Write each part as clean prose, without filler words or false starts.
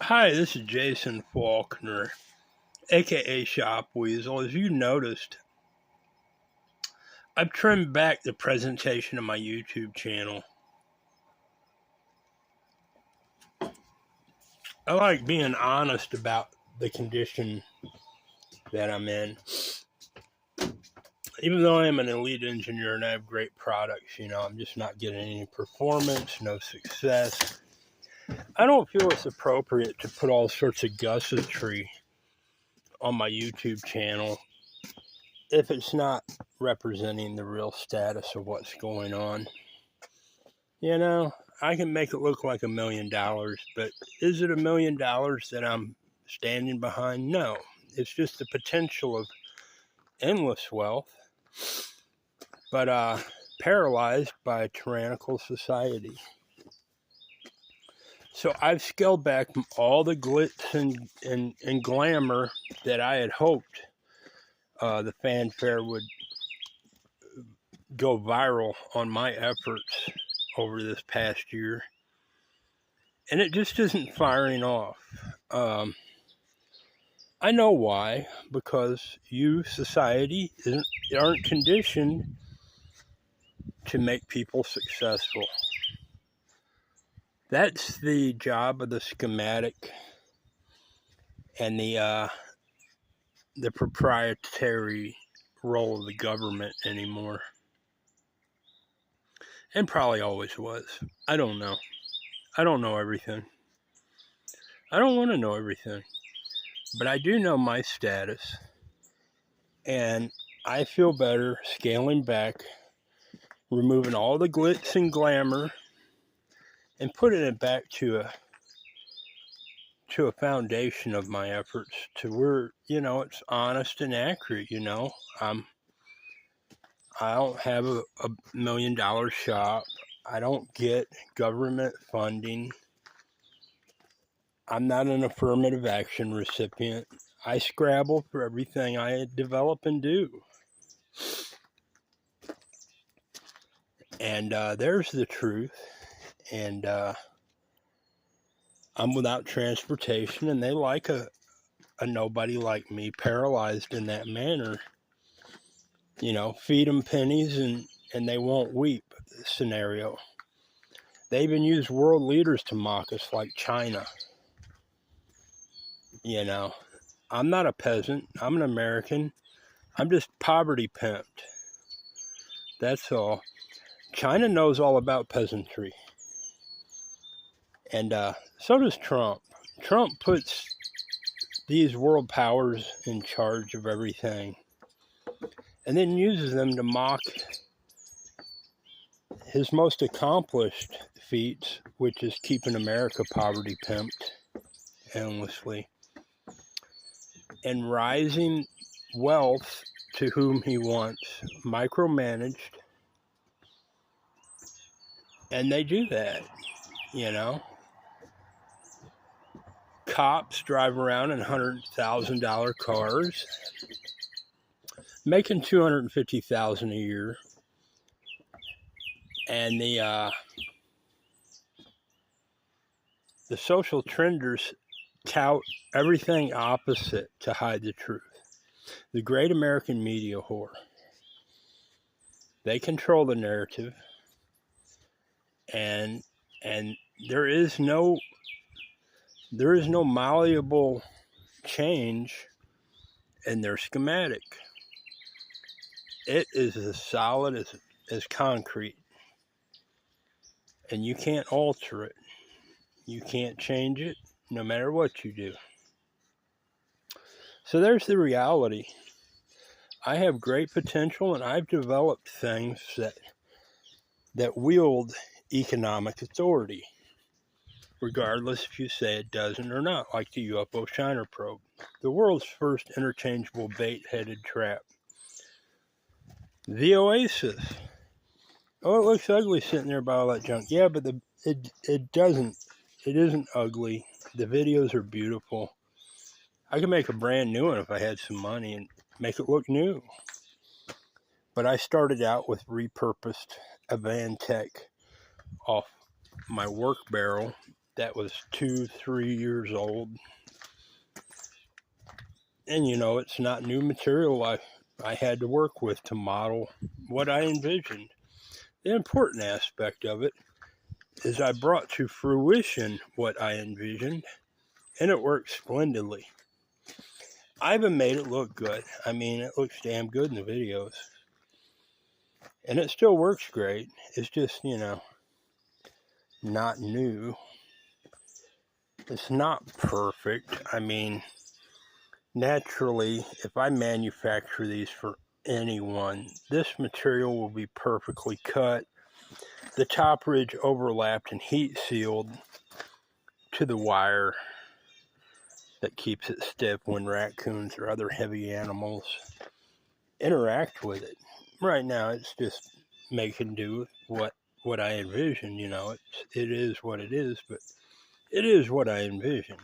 Hi, this is Jason Faulkner, aka Shop Weasel. As you noticed, I've trimmed back the presentation of my YouTube channel. I like being honest about the condition that I'm in. Even though I am an elite engineer and I have great products, I'm just not getting any performance, no success. I don't feel it's appropriate to put all sorts of gussetry on my YouTube channel if it's not representing the real status of what's going on. I can make it look like $1 million, but is it $1 million that I'm standing behind? No. It's just the potential of endless wealth, but paralyzed by a tyrannical society. So I've scaled back all the glitz and glamour that I had hoped the fanfare would go viral on my efforts over this past year. And it just isn't firing off. I know why, because society, aren't conditioned to make people successful. That's the job of the schematic and the proprietary role of the government anymore. And probably always was. I don't know. I don't know everything. I don't want to know everything. But I do know my status. And I feel better scaling back, removing all the glitz and glamour, and putting it back to a foundation of my efforts to where it's honest and accurate. I don't have a $1 million shop. I don't get government funding. I'm not an affirmative action recipient. I scrabble for everything I develop and do. And there's the truth. And I'm without transportation, and they like a nobody like me, paralyzed in that manner. Feed them pennies and they won't weep scenario. They even use world leaders to mock us, like China. I'm not a peasant. I'm an American. I'm just poverty pimped. That's all. China knows all about peasantry. And so does Trump. Trump puts these world powers in charge of everything and then uses them to mock his most accomplished feats, which is keeping America poverty pimped endlessly and rising wealth to whom he wants, micromanaged. And they do that, Cops drive around in $100,000 cars, making $250,000 a year. And the social trenders tout everything opposite to hide the truth. The great American media whore. They control the narrative, and there is no malleable change in their schematic. It is as solid as concrete, and you can't alter it. You can't change it, no matter what you do. So there's the reality. I have great potential, and I've developed things that wield economic authority, regardless if you say it doesn't or not, like the UFO Shiner probe, the world's first interchangeable bait-headed trap. The Oasis. Oh, it looks ugly sitting there by all that junk. Yeah, but it doesn't. It isn't ugly. The videos are beautiful. I could make a brand new one if I had some money and make it look new. But I started out with repurposed Avantech off my work barrel that was 2-3 years old. And it's not new material I had to work with to model what I envisioned. The important aspect of it is I brought to fruition what I envisioned, and it works splendidly. I even made it look good. I mean, it looks damn good in the videos. And it still works great. It's just, not new. It's not perfect. I mean, naturally, if I manufacture these for anyone, this material will be perfectly cut. The top ridge overlapped and heat sealed to the wire that keeps it stiff when raccoons or other heavy animals interact with it. Right now, it's just making do with what I envision. It is what it is, but it is what I envision.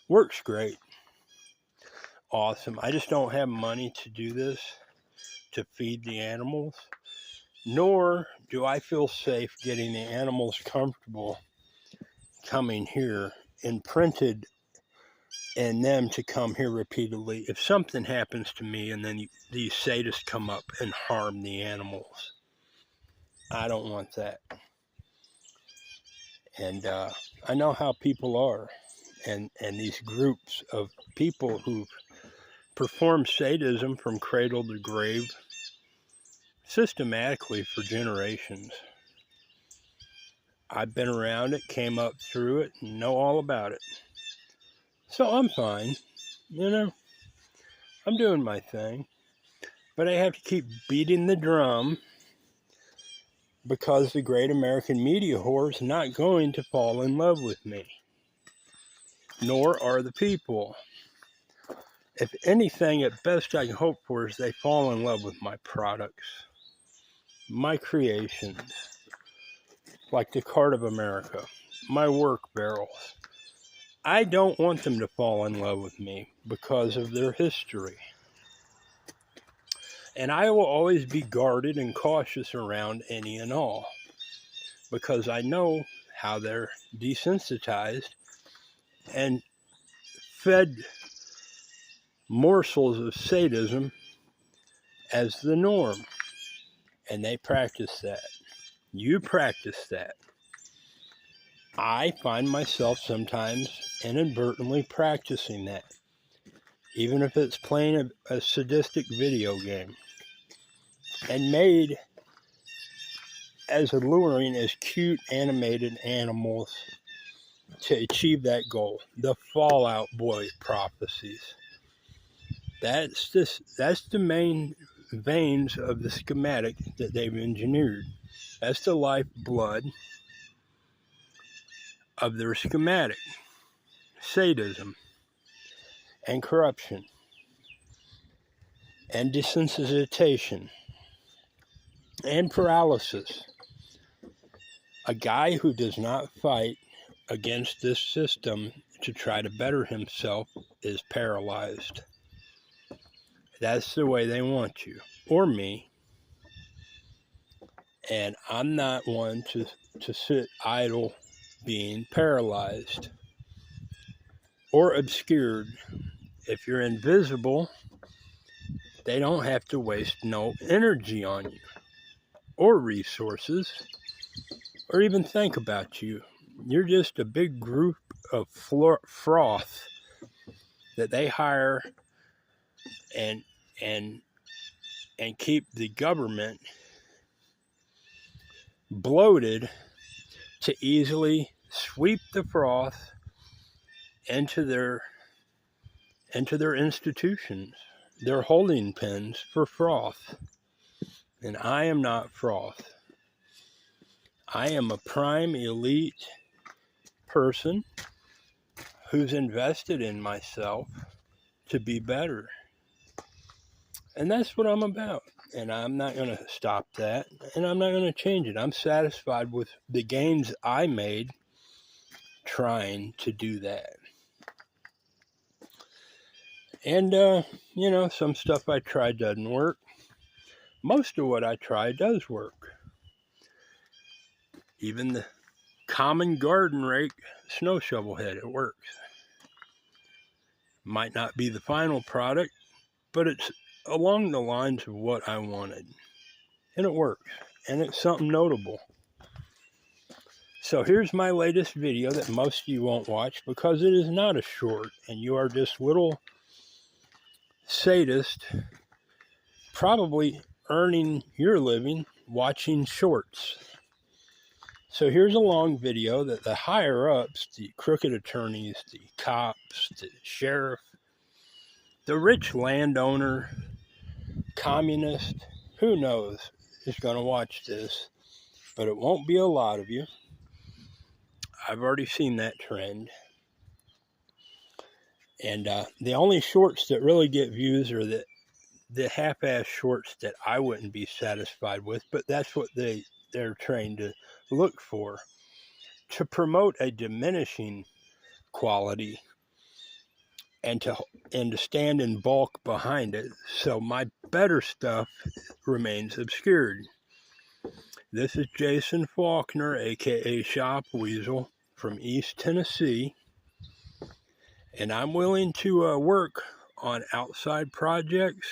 Works great. Awesome. I just don't have money to do this, to feed the animals, nor do I feel safe getting the animals comfortable coming here imprinted and them to come here repeatedly. If something happens to me and then these sadists come up and harm the animals, I don't want that. And I know how people are, and these groups of people who perform sadism from cradle to grave systematically for generations. I've been around it, came up through it, and know all about it. So I'm fine, I'm doing my thing. But I have to keep beating the drum because the great American media whore is not going to fall in love with me. Nor are the people. If anything, at best I can hope for is they fall in love with my products, my creations, like the Cart of America, my work barrels. I don't want them to fall in love with me because of their history. And I will always be guarded and cautious around any and all because I know how they're desensitized and fed morsels of sadism as the norm. And they practice that. You practice that. I find myself sometimes inadvertently practicing that, even if it's playing a sadistic video game, and made as alluring as cute animated animals to achieve that goal. The Fallout Boy prophecies. That's the main veins of the schematic that they've engineered. That's the lifeblood of their schematic. Sadism and corruption and desensitization and paralysis. A guy who does not fight against this system to try to better himself is paralyzed. That's the way they want you, or me. And I'm not one to sit idle being paralyzed or obscured. If you're invisible, they don't have to waste no energy on you or resources or even think about you. You're just a big group of froth that they hire and keep the government bloated to easily sweep the froth into their institutions, their holding pens for froth. And I am not froth. I am a prime elite person who's invested in myself to be better. And that's what I'm about. And I'm not going to stop that. And I'm not going to change it. I'm satisfied with the gains I made trying to do that. And, some stuff I try doesn't work. Most of what I try does work. Even the common garden rake snow shovel head. It works. Might not be the final product, but it's along the lines of what I wanted. And it works. And it's something notable. So here's my latest video that most of you won't watch because it is not a short and you are just little sadists probably earning your living watching shorts. So here's a long video that the higher ups, the crooked attorneys, the cops, the sheriff, the rich landowner, communist, who knows, is going to watch this, but it won't be a lot of you. I've already seen that trend. And the only shorts that really get views are the half-ass shorts that I wouldn't be satisfied with, but that's what they're trained to look for, to promote a diminishing quality and to stand in bulk behind it, so my better stuff remains obscured. This is Jason Faulkner, aka Shop Weasel, from East Tennessee, and I'm willing to work on outside projects.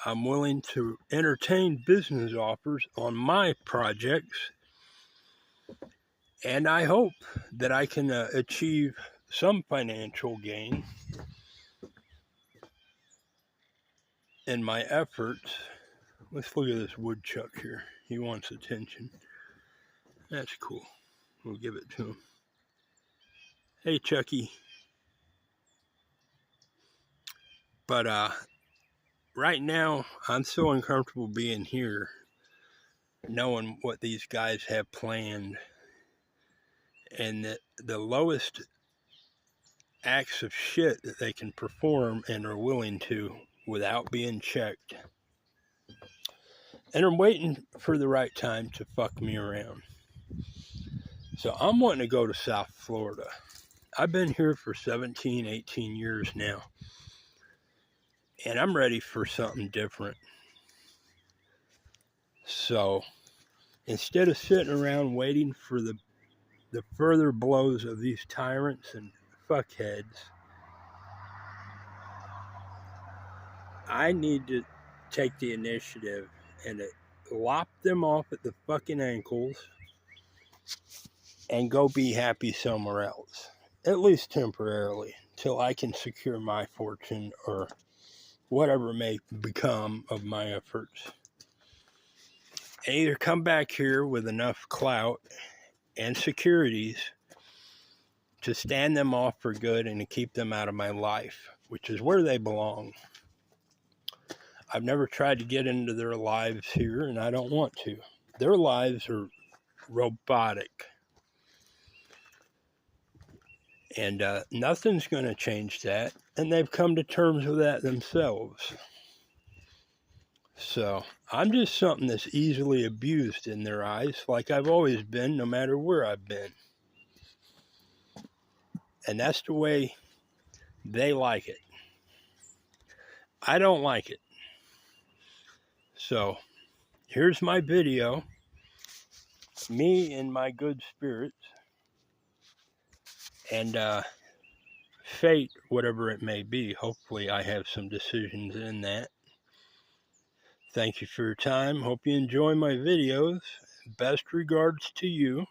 I'm willing to entertain business offers on my projects, and I hope that I can achieve some financial gain in my efforts. Let's look at this woodchuck here. He wants attention. That's cool. We'll give it to him. Hey, Chucky. But right now, I'm so uncomfortable being here, knowing what these guys have planned, and that the lowest acts of shit that they can perform and are willing to without being checked. And I'm waiting for the right time to fuck me around. So I'm wanting to go to South Florida. I've been here for 17, 18 years now. And I'm ready for something different. So instead of sitting around waiting for the further blows of these tyrants and fuckheads, I need to take the initiative and lop them off at the fucking ankles and go be happy somewhere else, at least temporarily, till I can secure my fortune or whatever may become of my efforts. And either come back here with enough clout and securities to stand them off for good and to keep them out of my life, which is where they belong. I've never tried to get into their lives here, and I don't want to. Their lives are robotic. And nothing's going to change that. And they've come to terms with that themselves. So I'm just something that's easily abused in their eyes, like I've always been, no matter where I've been. And that's the way they like it. I don't like it. So here's my video. Me in my good spirits. And fate, whatever it may be. Hopefully I have some decisions in that. Thank you for your time. Hope you enjoy my videos. Best regards to you.